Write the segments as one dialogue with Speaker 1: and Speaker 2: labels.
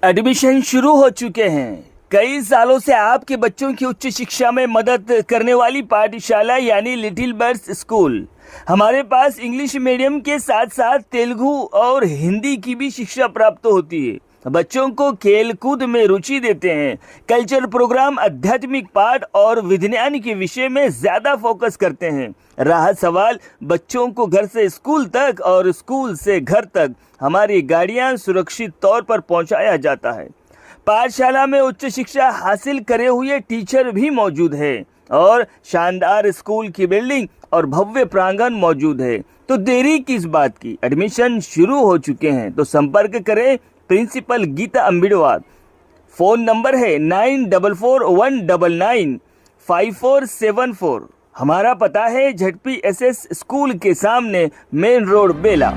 Speaker 1: Admission शुरू हो चुके हैं। कई सालों से आपके बच्चों की उच्च शिक्षा में मदद करने वाली पाठशाला यानी लिटिल बर्ड्स स्कूल। हमारे पास इंग्लिश मीडियम के साथ साथ तेलुगु और हिंदी की भी शिक्षा प्राप्त होती है। बच्चों को खेल कूद में रुचि देते हैं। कल्चर प्रोग्राम, आध्यात्मिक पाठ और विज्ञान के विषय में ज्यादा फोकस करते हैं। रहा सवाल बच्चों को घर से स्कूल तक और स्कूल से घर तक, हमारी गाड़ियां सुरक्षित तौर पर पहुंचाया जाता है। पाठशाला में उच्च शिक्षा हासिल करे हुए टीचर भी मौजूद है और शानदार स्कूल की बिल्डिंग और भव्य प्रांगण मौजूद है। तो देरी किस बात की, एडमिशन शुरू हो चुके हैं। तो संपर्क करें प्रिंसिपल गीता अम्बिडवार। फोन नंबर है 9441995474। हमारा पता है ZPSS स्कूल के सामने, मेन रोड, बेला।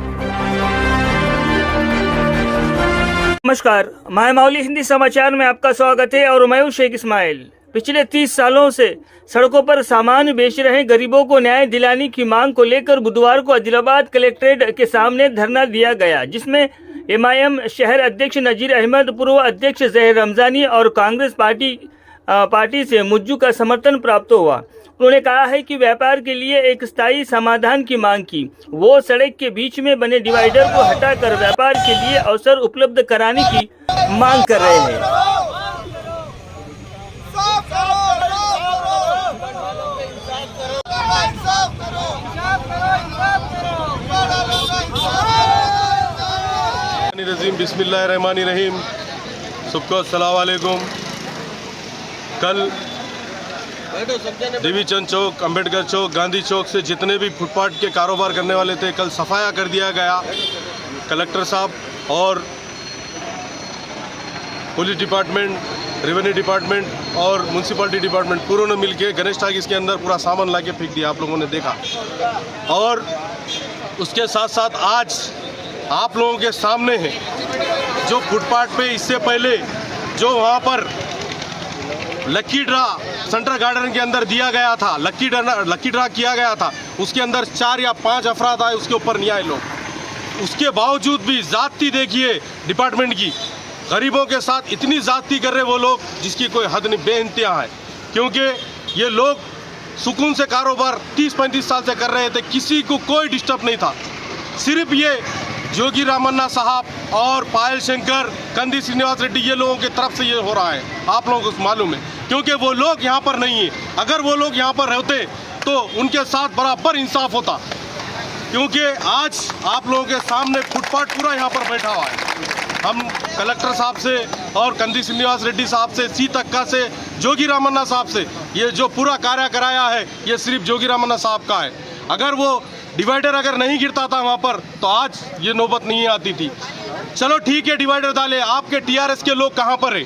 Speaker 1: नमस्कार, माय माउली हिंदी समाचार में आपका स्वागत है और मैं हूं शेख इस्माइल। पिछले 30 सालों से सड़कों पर सामान बेच रहे गरीबों को न्याय दिलाने की मांग को लेकर बुधवार को आदिलाबाद कलेक्ट्रेट के सामने धरना दिया गया, जिसमें MIM शहर अध्यक्ष नजीर अहमद, पूर्व अध्यक्ष जहर रमजानी और कांग्रेस पार्टी से मुज्जू का समर्थन प्राप्त हुआ। उन्होंने कहा है कि व्यापार के लिए एक स्थायी समाधान की मांग की। वो सड़क के बीच में बने डिवाइडर को हटाकर व्यापार के लिए अवसर उपलब्ध कराने की मांग कर रहे हैं।
Speaker 2: बिस्मिल्लाहिर्रहमानिर्रहीम। सबको अस्सलाम वालेकुम। कल देवी चंद चौक, अंबेडकर चौक, गांधी चौक से जितने भी फुटपाथ के कारोबार करने वाले थे, कल सफाया कर दिया गया। कलेक्टर साहब और पुलिस डिपार्टमेंट, रेवेन्यू डिपार्टमेंट और म्यूनसिपलिटी डिपार्टमेंट पूरों ने मिलकर गणेश टाकिस के अंदर पूरा सामान ला के फेंक दिया, आप लोगों ने देखा। और उसके साथ साथ आज आप लोगों के सामने है जो फुटपाथ पे इससे पहले जो वहाँ पर लक्की ड्रा सेंट्रल गार्डन के अंदर दिया गया था, लक्की ड्रा किया गया था, उसके अंदर 4 या 5 अफराद आए, उसके ऊपर नहीं आए लोग। उसके बावजूद भी जाती देखिए डिपार्टमेंट की, गरीबों के साथ इतनी जाती कर रहे वो लोग जिसकी कोई हद नहीं, बेइंतहा है। क्योंकि ये लोग सुकून से कारोबार 30-35 साल से कर रहे थे, किसी को कोई डिस्टर्ब नहीं था। सिर्फ ये जोगी रामन्ना साहब और पायल शंकर, कंदी श्रीनिवास रेड्डी, ये लोगों की तरफ से ये हो रहा है, आप लोगों को मालूम है। क्योंकि वो लोग यहाँ पर नहीं है। अगर वो लोग यहाँ पर रहते तो उनके साथ बराबर इंसाफ होता। क्योंकि आज आप लोगों के सामने फुटपाथ पूरा यहाँ पर बैठा हुआ है। हम कलेक्टर साहब से और कंदी श्रीनिवास रेड्डी साहब से, सी तक्का से, जोगी रामन्ना साहब से, ये जो पूरा कार्य कराया है ये सिर्फ जोगी रामन्ना साहब का है। अगर वो डिवाइडर अगर नहीं गिरता था वहाँ पर तो आज ये नौबत नहीं आती थी। चलो ठीक है, डिवाइडर डाले। आपके TRS के लोग कहाँ पर है?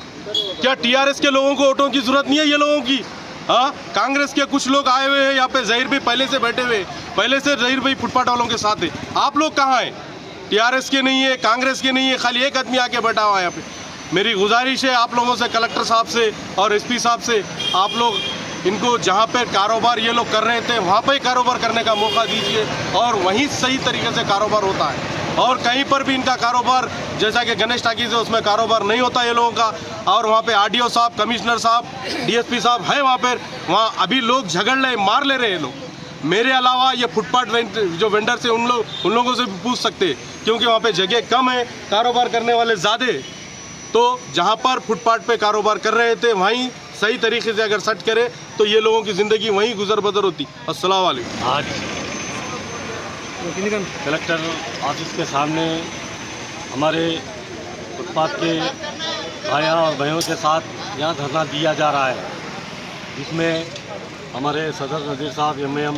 Speaker 2: क्या TRS के लोगों को ऑटो की जरूरत नहीं है? ये लोगों की, हाँ, कांग्रेस के कुछ लोग आए हुए हैं यहाँ पे, जहीर भी पहले से बैठे हुए, पहले से जहीर भाई फुटपाथ वालों के साथ है। आप लोग कहाँ हैं? TRS के नहीं है, कांग्रेस के नहीं है, खाली एक आदमी आके बैठा हुआ है यहाँ पे। मेरी गुजारिश है आप लोगों से, कलेक्टर साहब से और SP साहब से, आप लोग इनको जहाँ पे कारोबार ये लोग कर रहे थे वहाँ पे कारोबार करने का मौका दीजिए और वहीं सही तरीके से कारोबार होता है। और कहीं पर भी इनका कारोबार, जैसा कि गणेश टाकीज है, उसमें कारोबार नहीं होता ये लोगों का। और वहाँ पे RDO साहब, कमिश्नर साहब, DSP साहब है वहाँ पर, वहाँ अभी लोग झगड़ रहे, मार ले रहे हैं लोग। मेरे अलावा ये फुटपाथ जो वेंडर से उन लोगों से भी पूछ सकते हैं, क्योंकि वहाँ पे जगह कम है, कारोबार करने वाले ज़्यादा। तो जहाँ पर फुटपाथ पे कारोबार कर रहे थे वहीं सही तरीके से अगर सेट करे तो ये लोगों की ज़िंदगी वहीं गुजर बदर होती। अस्सलाम वालेकुम।
Speaker 3: आज कलेक्टर ऑफिस के सामने हमारे फुटपाथ के भाइयों और बहनों के साथ यहाँ धरना दिया जा रहा है, जिसमें हमारे सदर नज़ीर साहब MIM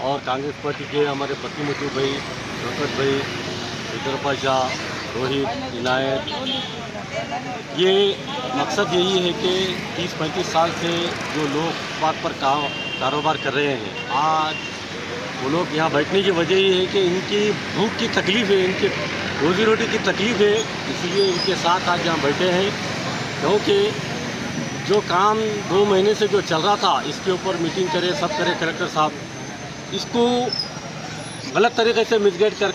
Speaker 3: और कांग्रेस पार्टी के हमारे प्रतिनिधि भाई, शौकत भाई, इधर पाशा, रोहित, इनायत। ये मकसद यही है कि 30-35 साल से जो लोग फुटपाथ पर कारोबार कर रहे हैं, आज वो लोग यहाँ बैठने की वजह ये है कि इनकी भूख की तकलीफ़ है, इनकी रोज़ी रोटी की तकलीफ़ है, इसलिए इनके साथ आज यहाँ बैठे हैं। क्योंकि जो काम 2 महीने से जो चल रहा था, इसके ऊपर मीटिंग करे, सब करे कलेक्टर साहब, इसको गलत तरीके से मिसगाइड कर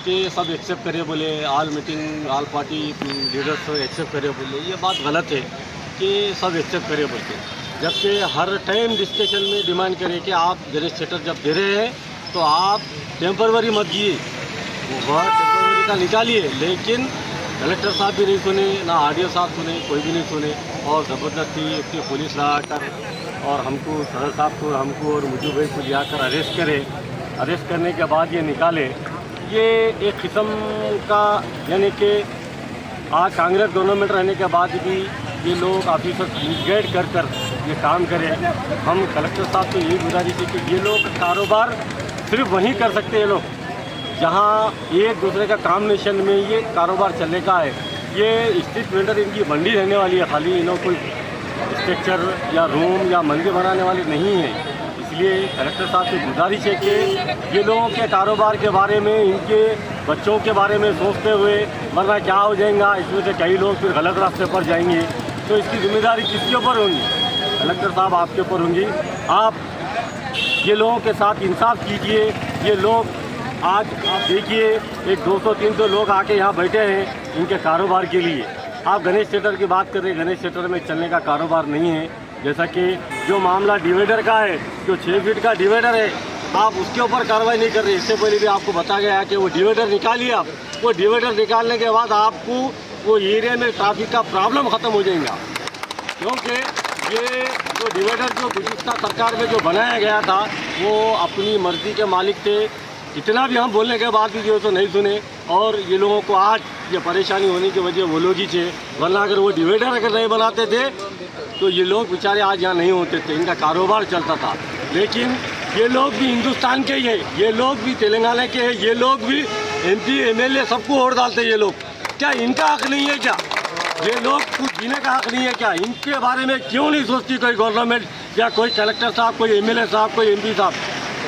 Speaker 3: कि सब एक्सेप्ट करे बोले, all meeting all party leaders accept करे बोले, ये बात गलत है कि सब एक्सेप्ट करे बोलते, जबकि हर टाइम डिस्कशन में डिमांड करें कि आप गणेश थिएटर जब दे रहे हैं तो आप टेम्परवरी मत दिए, वो टेम्परवरी का निकालिए। लेकिन कलेक्टर साहब भी नहीं सुने, ना आरडीओ साहब सुने, कोई भी नहीं सुने, और ज़बरदस्ती इसकी पुलिस लगाकर और हमको सदर साहब को, हमको और मुझे भाई को लियाकर अरेस्ट करे। अरेस्ट करने के बाद ये निकाले, ये एक किस्म का, यानी कि आज कांग्रेस गवर्नमेंट रहने के बाद भी ये लोग ऑफिसर मिसगाइड कर ये काम करें। हम कलेक्टर साहब से यही गुजारिश है कि ये लोग कारोबार सिर्फ वहीं कर सकते हैं लोग जहाँ एक दूसरे का कॉम्बिनेशन में ये कारोबार चलने का है। ये स्ट्रीट वेंडर इनकी मंडी रहने वाली है, खाली इन्हों कोई स्ट्रक्चर या रूम या मंदिर बनाने वाली नहीं है। इसलिए कलेक्टर साहब से गुजारिश है कि ये लोगों के कारोबार के बारे में, इनके बच्चों के बारे में सोचते हुए, वरना क्या हो जाएगा, इसमें से कई लोग फिर गलत रास्ते पर जाएंगे, तो इसकी जिम्मेदारी किसके ऊपर होगी? कलेक्टर साहब आपके ऊपर होंगी। आप ये लोगों के साथ इंसाफ कीजिए। ये लोग आज आप देखिए, एक 200-300 लोग आके यहाँ बैठे हैं इनके कारोबार के लिए। आप गणेश थिएटर की बात कर रहे हैं, गणेश थिएटर में चलने का कारोबार नहीं है। जैसा कि जो मामला डिवाइडर का है, जो 6 फीट का डिवाइडर है, आप उसके ऊपर कार्रवाई नहीं कर रहे। इससे पहले भी आपको बताया गया कि वो डिवाइडर निकालिए। आप वो डिवाइडर निकालने के बाद आपको वो एरिया में ट्रैफिक का प्रॉब्लम ख़त्म हो जाएगा, क्योंकि ये जो डिवाइडर जो गुजरात सरकार में जो बनाया गया था, वो अपनी मर्जी के मालिक थे। इतना भी हम बोलने के बाद भी जो तो नहीं सुने, और ये लोगों को आज ये परेशानी होने की वजह वो लोग ही थे। वरना अगर वो डिवाइडर अगर नहीं बनाते थे तो ये लोग बेचारे आज यहाँ नहीं होते थे, इनका कारोबार चलता था। लेकिन ये लोग भी हिंदुस्तान के ही है, ये लोग भी तेलंगाना के हैं, ये लोग भी MP MLA सबको वोट डालते हैं। ये लोग क्या इनका हक नहीं है क्या? ये लोग कुछ जीने का हक नहीं है क्या? इनके बारे में क्यों नहीं सोचती कोई गवर्नमेंट या कोई कलेक्टर साहब, कोई MLA साहब, कोई MP साहब?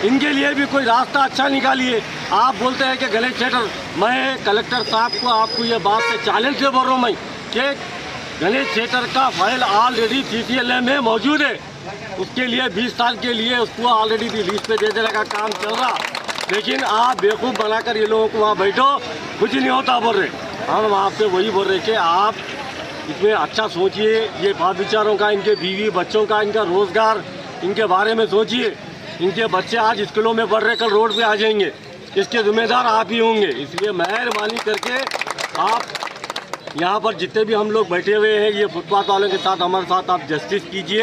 Speaker 3: इनके लिए भी कोई रास्ता अच्छा निकालिए। आप बोलते हैं कि गणेश थिएटर, मैं कलेक्टर साहब को आपको ये बात से चैलेंज से बोल रहा हूँ मैं कि गणेश थिएटर का फाइल ऑलरेडी CCLA में मौजूद है। उसके लिए 20 साल के लिए उसको ऑलरेडी लीज पे दे देने का काम चल रहा। लेकिन आप बेवकूफ़ बनाकर ये लोगों को वहाँ बैठो, कुछ नहीं होता बोल रहे। हम आपसे वही बोल रहे कि आप इसमें अच्छा सोचिए, ये बात विचारों का, इनके बीवी बच्चों का, इनका रोज़गार, इनके बारे में सोचिए। इनके बच्चे आज स्कूलों में पढ़ रहे, कल रोड पे आ जाएंगे, इसके जिम्मेदार आप ही होंगे। इसलिए मेहरबानी करके आप यहाँ पर जितने भी हम लोग बैठे हुए हैं, ये फुटपाथ वालों के साथ हमारे साथ आप जस्टिस कीजिए।